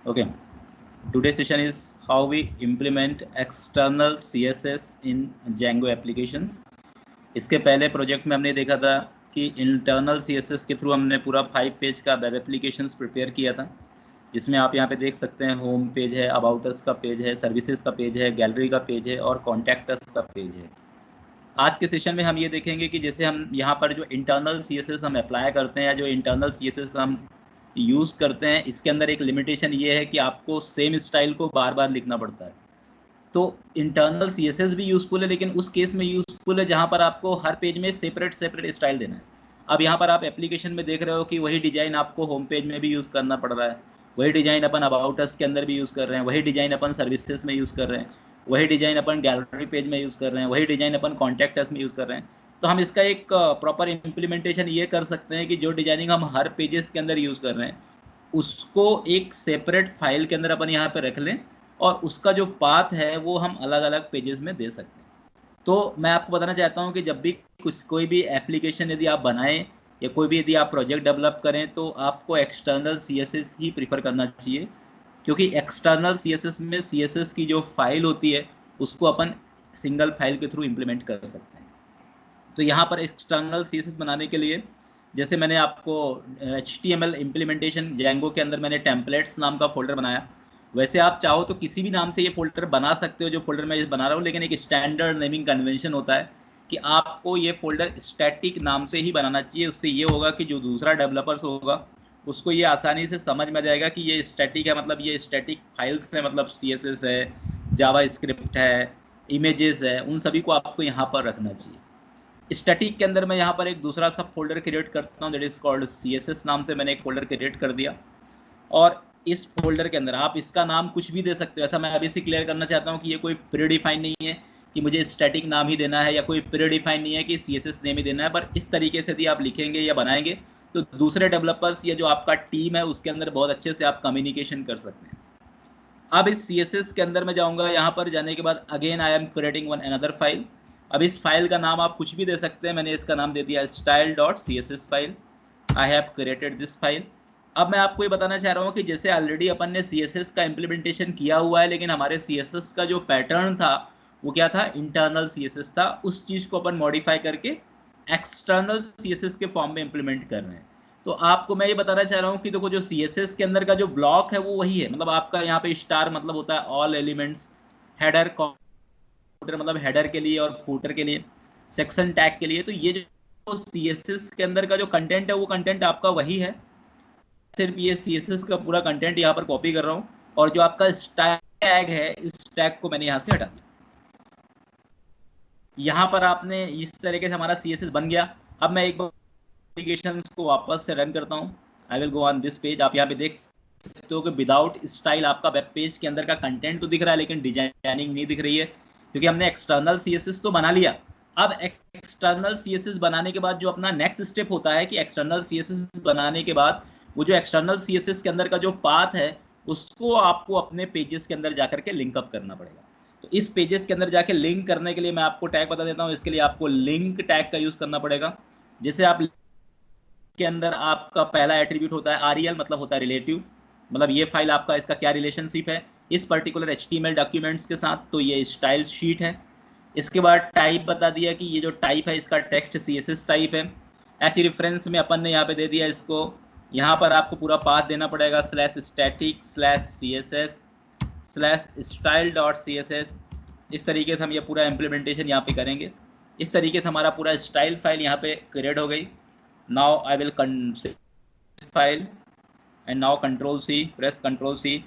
Okay, today's session is how we implement external CSS in Django applications. इसके पहले project में हमने देखा था कि इंटरनल CSS के थ्रू हमने पूरा 5 पेज का वेब एप्लीकेशंस प्रिपेयर किया था, जिसमें आप यहाँ पे देख सकते हैं होम पेज है, अबाउट अस का पेज है, सर्विसेज का पेज है, गैलरी का पेज है और कॉन्टैक्ट अस का पेज है। आज के सेशन में हम ये देखेंगे कि जैसे हम यहाँ पर जो इंटरनल CSS हम अप्लाई करते हैं या जो इंटरनल CSS हम यूज़ करते हैं, इसके अंदर एक लिमिटेशन ये है कि आपको सेम स्टाइल को बार बार लिखना पड़ता है। तो इंटरनल CSS भी यूज़फुल है, लेकिन उस केस में यूज़फुल है जहाँ पर आपको हर पेज में सेपरेट स्टाइल देना है। अब यहाँ पर आप एप्लीकेशन में देख रहे हो कि वही डिज़ाइन आपको होम पेज में भी यूज़ करना पड़ रहा है, वही डिज़ाइन अपन अबाउट अस के अंदर भी यूज़ कर रहे हैं, वही डिज़ाइन अपन सर्विसेज में यूज़ कर रहे हैं, वही डिज़ाइन अपन गैलरी पेज में यूज़ कर रहे हैं, वही डिज़ाइन अपन कॉन्टैक्ट अस में यूज़ कर रहे हैं। तो हम इसका एक प्रॉपर इम्प्लीमेंटेशन ये कर सकते हैं कि जो डिजाइनिंग हम हर पेजेस के अंदर यूज़ कर रहे हैं उसको एक सेपरेट फाइल के अंदर अपन यहाँ पे रख लें और उसका जो पाथ है वो हम अलग अलग पेजेस में दे सकते हैं। तो मैं आपको बताना चाहता हूँ कि जब भी कोई भी एप्लीकेशन यदि आप बनाएं या कोई भी यदि आप प्रोजेक्ट डेवलप करें तो आपको एक्सटर्नल CSS ही प्रीफर करना चाहिए, क्योंकि एक्सटर्नल CSS में CSS की जो फाइल होती है उसको अपन सिंगल फाइल के थ्रू इम्प्लीमेंट कर सकते हैं। तो यहाँ पर एक्सटर्नल CSS बनाने के लिए जैसे मैंने आपको HTML इम्प्लीमेंटेशन Django के अंदर मैंने टेम्पलेट्स नाम का फोल्डर बनाया, वैसे आप चाहो तो किसी भी नाम से ये फोल्डर बना सकते हो जो फोल्डर मैं बना रहा हूँ, लेकिन एक स्टैंडर्ड नेमिंग कन्वेंशन होता है कि आपको ये फोल्डर स्टैटिक नाम से ही बनाना चाहिए। उससे ये होगा कि जो दूसरा डेवलपर्स होगा उसको ये आसानी से समझ में आ जाएगा कि ये स्टैटिक है, मतलब ये स्टैटिक फाइल्स है, मतलब CSS है, जावा स्क्रिप्ट है, इमेजेस है, उन सभी को आपको यहाँ पर रखना चाहिए। स्टैटिक के अंदर मैं यहाँ पर एक दूसरा सब फोल्डर क्रिएट करता हूँ, दैट इज कॉल्ड CSS नाम से मैंने एक फोल्डर क्रिएट कर दिया। और इस फोल्डर के अंदर आप इसका नाम कुछ भी दे सकते हो। ऐसा मैं अभी से क्लियर करना चाहता हूँ कि ये कोई प्रीडिफाइन नहीं है कि मुझे स्टैटिक नाम ही देना है या कोई प्रीडिफाइन नहीं है कि CSS नेम ही देना है, पर इस तरीके से यदि आप लिखेंगे या बनाएंगे तो दूसरे डेवलपर्स या जो आपका टीम है उसके अंदर बहुत अच्छे से आप कम्युनिकेशन कर सकते हैं। अब इस CSS के अंदर मैं जाऊँगा, यहाँ पर जाने के बाद again I am creating one another file. अब इस फाइल का नाम आप कुछ भी दे सकते हैं, मैंने इसका नाम दे दिया style.css file. I have created this file. अब मैं आपको ये बताना चाह रहा हूँ कि जैसे ऑलरेडी अपन ने CSS का इम्प्लीमेंटेशन किया हुआ है, लेकिन हमारे CSS का जो पैटर्न था वो क्या था, इंटरनल CSS था। उस चीज़ को अपन मॉडिफाई करके एक्सटर्नल CSS के फॉर्म में इम्प्लीमेंट कर रहे हैं। तो आपको मैं ये बताना चाह रहा हूँ कि देखो जो CSS के अंदर का जो ब्लॉक है वो वही है, मतलब आपका यहाँ पे स्टार मतलब होता है ऑल एलिमेंट्स, हेडर मतलब हेडर के लिए और फूटर के लिए, सेक्शन टैग के लिए। तो ये जो CSS के अंदर का जो कंटेंट है वो कंटेंट आपका वही है, सिर्फ ये CSS का पूरा कंटेंट यहाँ पर कॉपी कर रहा हूँ और जो आपका स्टाइल टैग है इस टैग को मैंने यहाँ से हटा दिया। यहाँ पर आपने इस तरीके से हमारा CSS बन गया। अब मैं एक बार एप्लीकेशन को वापस से रन करता हूँ। I will go on this page. आप यहाँ पे देख सकते हो कि विदाउट स्टाइल आपका वेब पेज के अंदर का कंटेंट तो दिख रहा है लेकिन डिजाइनिंग नहीं दिख रही है, क्योंकि हमने एक्सटर्नल CSS तो बना लिया। अब एक्सटर्नल CSS बनाने के बाद जो अपना नेक्स्ट स्टेप होता है कि एक्सटर्नल CSS बनाने के बाद वो जो एक्सटर्नल CSS के अंदर का जो पाथ है उसको आपको अपने पेजेस के अंदर जाकर के लिंक अप करना पड़ेगा। तो इस पेजेस के अंदर जाके लिंक करने के लिए मैं आपको टैग बता देता हूँ। इसके लिए आपको लिंक टैग का यूज करना पड़ेगा। जैसे आप के अंदर आपका पहला एट्रीब्यूट होता है REL, मतलब होता है रिलेटिव, मतलब ये फाइल आपका इसका क्या रिलेशनशिप है इस पर्टिकुलर HTML डॉक्यूमेंट्स के साथ, तो ये स्टाइल शीट है। इसके बाद टाइप बता दिया कि ये जो टाइप है इसका टेक्स्ट CSS टाइप है। एच रेफरेंस में अपन ने यहाँ पे दे दिया इसको, यहाँ पर आपको पूरा पाथ देना पड़ेगा /static/CSS/style.css। इस तरीके से हम ये पूरा इम्प्लीमेंटेशन यहाँ पे करेंगे। इस तरीके से हमारा पूरा स्टाइल फाइल यहाँ पे क्रिएट हो गई। Now I will save this file and now Control C, press Control C.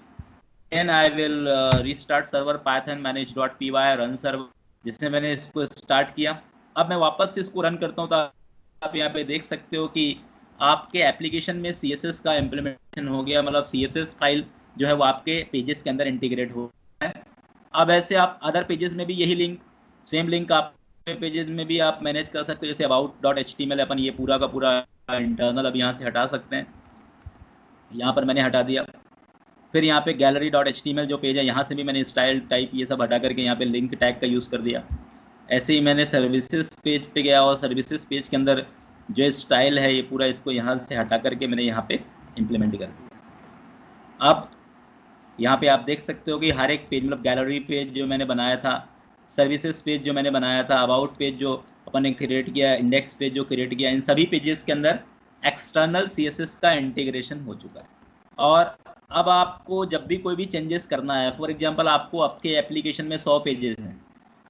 Then I will restart server python manage.py run server, जिससे मैंने इसको स्टार्ट किया। अब मैं वापस से इसको रन करता हूँ तो आप यहाँ पे देख सकते हो कि आपके एप्लीकेशन में CSS का इम्प्लीमेंटेशन हो गया, मतलब CSS फाइल जो है वो आपके पेजेस के अंदर इंटीग्रेट हो है। अब ऐसे आप अदर पेजेस में भी यही लिंक, सेम लिंक आप पेजेस में भी आप मैनेज कर सकते हो। जैसे about.html अपन ये पूरा का पूरा इंटरनल अब यहाँ से हटा सकते हैं, यहाँ पर मैंने हटा दिया। फिर यहाँ पे gallery.html जो पेज है यहाँ से भी मैंने स्टाइल टाइप ये सब हटा करके यहाँ पे लिंक टैग का यूज़ कर दिया। ऐसे ही मैंने सर्विसेज पेज पे गया और सर्विसेज पेज के अंदर जो स्टाइल है ये पूरा इसको यहाँ से हटा करके मैंने यहाँ पे इम्प्लीमेंट कर दिया। अब यहाँ पे आप देख सकते हो कि हर एक पेज मतलब गैलरी पेज जो मैंने बनाया था, सर्विसेज पेज जो मैंने बनाया था, अबाउट पेज जो अपन ने क्रिएट किया, इंडेक्स पेज जो क्रिएट किया, इन सभी पेजेस के अंदर एक्सटर्नल CSS का इंटीग्रेशन हो चुका है। और अब आपको जब भी कोई भी चेंजेस करना है, फॉर एग्जांपल आपको आपके एप्लीकेशन में 100 पेजेस हैं,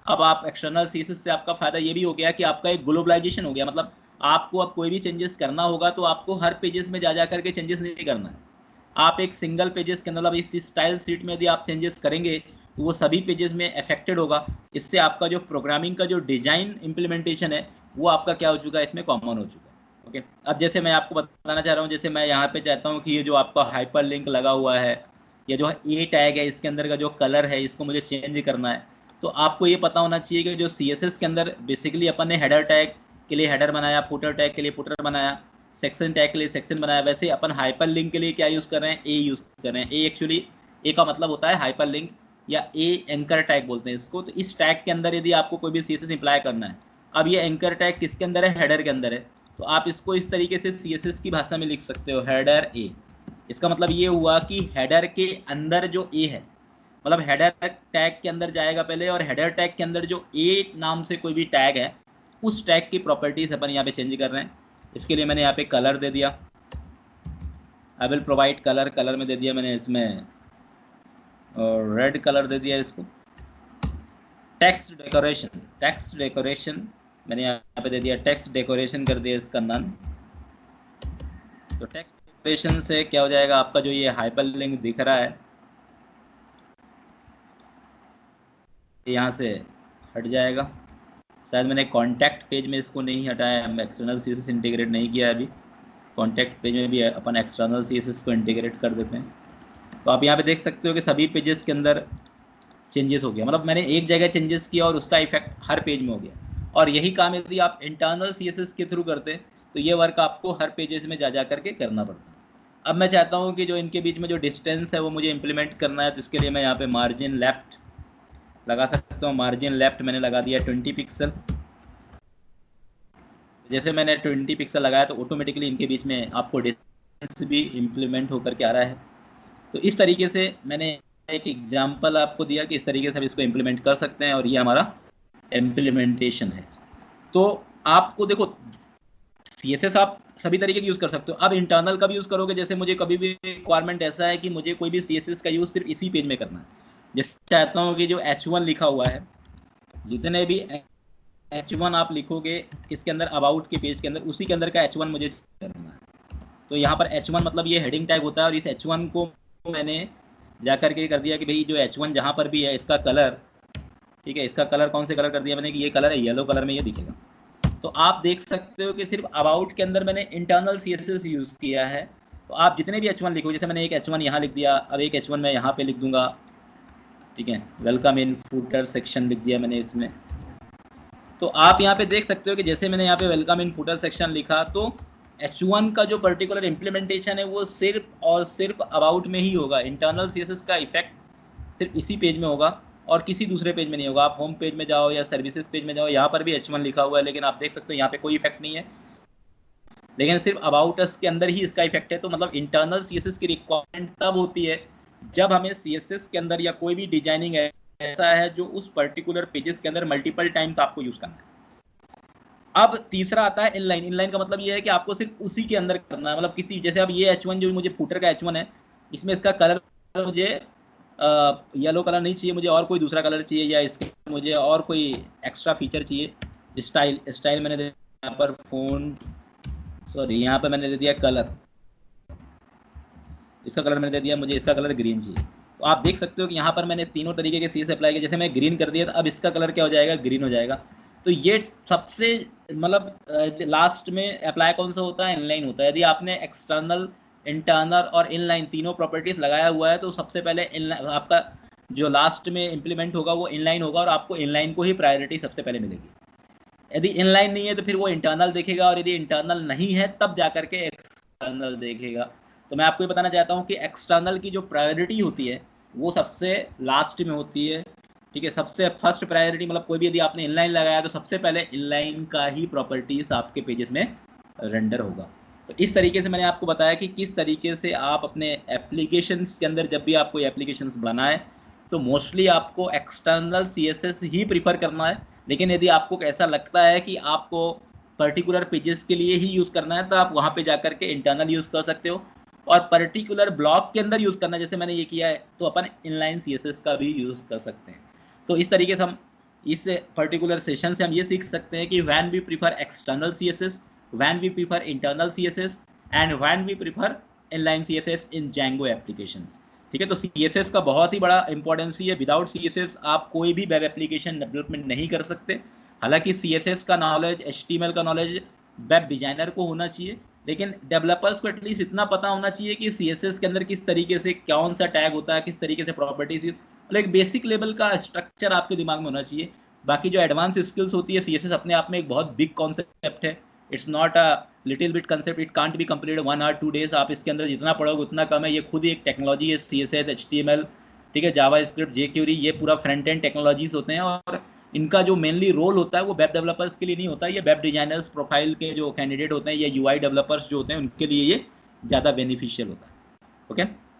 अब आप एक्सटर्नल CSS से आपका फायदा ये भी हो गया कि आपका एक ग्लोबलाइजेशन हो गया, मतलब आपको अब कोई भी चेंजेस करना होगा तो आपको हर पेजेस में जा करके चेंजेस नहीं करना है। आप एक सिंगल पेजेस के अंदर, मतलब इस स्टाइल शीट में यदि आप चेंजेस करेंगे तो वो सभी पेजेस में अफेक्टेड होगा। इससे आपका जो प्रोग्रामिंग का जो डिजाइन इम्प्लीमेंटेशन है वो आपका क्या हो चुका है, इसमें कॉमन हो चुका है। ओके, अब जैसे मैं आपको बताना चाह रहा हूँ, जैसे मैं यहाँ पे चाहता हूँ कि ये जो आपका हाइपर लिंक लगा हुआ है, या जो ए टैग है, इसके अंदर का जो कलर है इसको मुझे चेंज करना है, तो आपको ये पता होना चाहिए कि जो CSS के अंदर बेसिकली अपन ने हेडर टैग के लिए हेडर बनाया, फुटर टैग के लिए फुटर बनाया, सेक्शन टैग के लिए सेक्शन बनाया, वैसे अपन हाइपर लिंक के लिए क्या यूज़ कर रहे हैं, ए यूज़ कर रहे हैं। ए एक्चुअली ए का मतलब होता है हाइपर लिंक, या ए एंकर टैग बोलते हैं इसको। तो इस टैग के अंदर यदि आपको कोई भी CSS अप्लाई करना है, अब ये एंकर टैग किसके अंदर है, हेडर के अंदर है, तो आप इसको इस तरीके से CSS की भाषा में लिख सकते हो, हेडर ए। इसका मतलब ये हुआ कि हेडर के अंदर जो ए है, मतलब हेडर टैग के अंदर जाएगा पहले, और हेडर टैग के अंदर जो ए नाम से कोई भी टैग है, उस टैग की प्रॉपर्टीज अपन यहाँ पे चेंज कर रहे हैं। इसके लिए मैंने यहाँ पे कलर दे दिया, I will provide colour, colour में दे दिया मैंने इसमें और रेड कलर दे दिया इसको। टेक्स्ट डेकोरेशन, टेक्स्ट डेकोरेशन मैंने यहाँ पे दे दिया, टेक्स्ट डेकोरेशन कर दिया इसका नाम। तो टेक्स्ट डेकोरेशन से क्या हो जाएगा, आपका जो ये हाइपर लिंक दिख रहा है यहाँ से हट जाएगा। शायद मैंने कॉन्टैक्ट पेज में इसको नहीं हटाया, हम एक्सटर्नल CSS इंटीग्रेट नहीं किया अभी। कॉन्टैक्ट पेज में भी अपन एक्सटर्नल CSS को इंटीग्रेट कर देते हैं। तो आप यहाँ पे देख सकते हो कि सभी पेजेस के अंदर चेंजेस हो गया, मतलब मैंने एक जगह चेंजेस किया और उसका इफेक्ट हर पेज में हो गया। और यही काम यदि आप इंटरनल CSS के थ्रू करते तो ये वर्क आपको हर पेजेस में जा करके करना पड़ता। अब मैं चाहता हूँ कि जो इनके बीच में जो डिस्टेंस है वो मुझे इंप्लीमेंट करना है, तो इसके लिए मैं यहाँ पे मार्जिन लेफ्ट लगा सकता हूँ। मार्जिन लेफ्ट मैंने लगा दिया 20 पिक्सल। जैसे मैंने 20 पिक्सल लगाया तो ऑटोमेटिकली इनके बीच में आपको डिस्टेंस भी इम्प्लीमेंट होकर के आ रहा है। तो इस तरीके से मैंने एक एग्जांपल आपको दिया कि इस तरीके से हम इसको इम्प्लीमेंट कर सकते हैं, और ये हमारा इम्प्लीमेंटेशन है। तो आपको देखो CSS आप सभी तरीके की यूज़ कर सकते हो। अब इंटरनल का भी यूज़ करोगे, जैसे मुझे कभी भी रिक्वायरमेंट ऐसा है कि मुझे कोई भी CSS का यूज़ सिर्फ इसी पेज में करना है, जैसे चाहता हूँ कि जो H1 लिखा हुआ है, जितने भी H1 आप लिखोगे इसके अंदर अबाउट के पेज के अंदर, उसी के अंदर का H1 मुझे करना है। तो यहाँ पर H1 मतलब ये हेडिंग टैग होता है, और इस H1 को मैंने जाकर के कर दिया कि भाई जो H1 जहाँ पर भी है इसका कलर, ठीक है, इसका कलर कौन से कलर कर दिया मैंने कि ये कलर है, येलो कलर में ये दिखेगा। तो आप देख सकते हो कि सिर्फ अबाउट के अंदर मैंने इंटरनल CSS यूज़ किया है। तो आप जितने भी H1 लिखो, जैसे मैंने एक H1 यहाँ लिख दिया, अब एक H1 मैं यहाँ पे लिख दूंगा, ठीक है, वेलकम इन फूटर सेक्शन लिख दिया मैंने इसमें। तो आप यहाँ पे देख सकते हो कि जैसे मैंने यहाँ पे वेलकम इन फूटर सेक्शन लिखा, तो H1 का जो पर्टिकुलर इम्प्लीमेंटेशन है वो सिर्फ और सिर्फ अबाउट में ही होगा। इंटरनल CSS का इफेक्ट सिर्फ इसी पेज में होगा और किसी दूसरे पेज में नहीं होगा। आप होम पेज में जाओ या सर्विसेज पेज में जाओ, यहाँ पर भी H1 लिखा हुआ है, लेकिन आप देख सकते हो यहाँ पे कोई इफेक्ट नहीं है, लेकिन सिर्फ अबाउट अस के अंदर ही इसका इफेक्ट है। तो मतलब इंटरनल CSS की रिक्वायरमेंट तब होती है जब हमें CSS के अंदर या कोई भी डिजाइनिंग ऐसा है जो उस पर्टिकुलर पेजेस के अंदर मल्टीपल टाइम्स आपको यूज करना है। अब तीसरा आता है इनलाइन। इनलाइन का मतलब ये है कि आपको सिर्फ उसी के अंदर करना है, मतलब किसी, जैसे अब ये H1 जो मुझे फुटर का H1 है, इसमें इसका कलर मुझे येलो कलर नहीं चाहिए, मुझे और कोई दूसरा कलर चाहिए, या इसके मुझे और कोई एक्स्ट्रा फीचर चाहिए। स्टाइल मैंने यहाँ पर फोन, सॉरी यहाँ पर मैंने दे दिया कलर, इसका कलर मैंने दे दिया, मुझे इसका कलर ग्रीन चाहिए। तो आप देख सकते हो कि यहाँ पर मैंने तीनों तरीके के CSS अप्लाई किए। जैसे मैं ग्रीन कर दिया तो अब इसका कलर क्या हो जाएगा, ग्रीन हो जाएगा। तो ये सबसे मतलब लास्ट में अप्लाई कौन सा होता है, इनलाइन होता है। यदि आपने एक्सटर्नल, इंटरनल और इनलाइन तीनों प्रॉपर्टीज लगाया हुआ है तो सबसे पहले आपका जो लास्ट में इंप्लीमेंट होगा वो इनलाइन होगा, और आपको इनलाइन को ही प्रायोरिटी सबसे पहले मिलेगी। यदि इनलाइन नहीं है तो फिर वो इंटरनल देखेगा, और यदि इंटरनल नहीं है तब जाकर के एक्सटर्नल देखेगा। तो मैं आपको ये बताना चाहता हूँ कि एक्सटर्नल की जो प्रायोरिटी होती है वो सबसे लास्ट में होती है, ठीक है। सबसे फर्स्ट प्रायोरिटी मतलब कोई भी यदि आपने इनलाइन लगाया तो सबसे पहले इनलाइन का ही प्रॉपर्टीज आपके पेजेस में रेंडर होगा। तो इस तरीके से मैंने आपको बताया कि किस तरीके से आप अपने एप्लीकेशंस के अंदर जब भी आप कोई एप्लीकेशंस बनाए तो मोस्टली आपको एक्सटर्नल सीएसएस ही प्रीफर करना है। लेकिन यदि आपको ऐसा लगता है कि आपको पर्टिकुलर पेजेस के लिए ही यूज़ करना है तो आप वहाँ पे जाकर के इंटरनल यूज़ कर सकते हो, और पर्टिकुलर ब्लॉक के अंदर यूज़ करना है जैसे मैंने ये किया है तो अपन इनलाइन सीएसएस का भी यूज़ कर सकते हैं। तो इस तरीके से हम इस पर्टिकुलर सेशन से हम ये सीख सकते हैं कि when we prefer external CSS, when we prefer internal CSS and when we prefer inline CSS in Django applications. ठीक है, तो सीएसएस का बहुत ही बड़ा इंपॉर्टेंस है। विदाउट सीएसएस आप कोई भी वेब एप्लीकेशन डेवलपमेंट नहीं कर सकते। हालांकि सीएसएस का नॉलेज, एचटीएमएल का नॉलेज वेब डिजाइनर को होना चाहिए, लेकिन डेवलपर्स को एटलीस्ट इतना पता होना चाहिए कि सीएसएस के अंदर किस तरीके से कौन सा टैग होता है, किस तरीके से प्रॉपर्टीज, मतलब एक बेसिक लेवल का स्ट्रक्चर आपके दिमाग में होना चाहिए। बाकी जो एडवांस स्किल्स होती है, सीएसएस अपने आप में एक बहुत बिग कॉन्सेप्ट है। It's not a little bit concept, it can't be completed 1 or 2 days। आप इसके अंदर जितना पढ़ोगे उतना कम है। ये खुद ही एक टेक्नोलॉजी है, सीएसएस, एचटीएमएल, ठीक है, जावा स्क्रिप्ट, जेक्यूरी, ये पूरा फ्रंट एंड टेक्नोलॉजीज होते हैं, और इनका जो मेनली रोल होता है वो वेब डेवलपर्स के लिए नहीं होता है। ये वेब डिजाइनर्स प्रोफाइल के जो कैंडिडेट होते हैं या यूआई डेवलपर्स जो होते हैं उनके लिए ये ज़्यादा बेनिफिशियल होता है। ओके।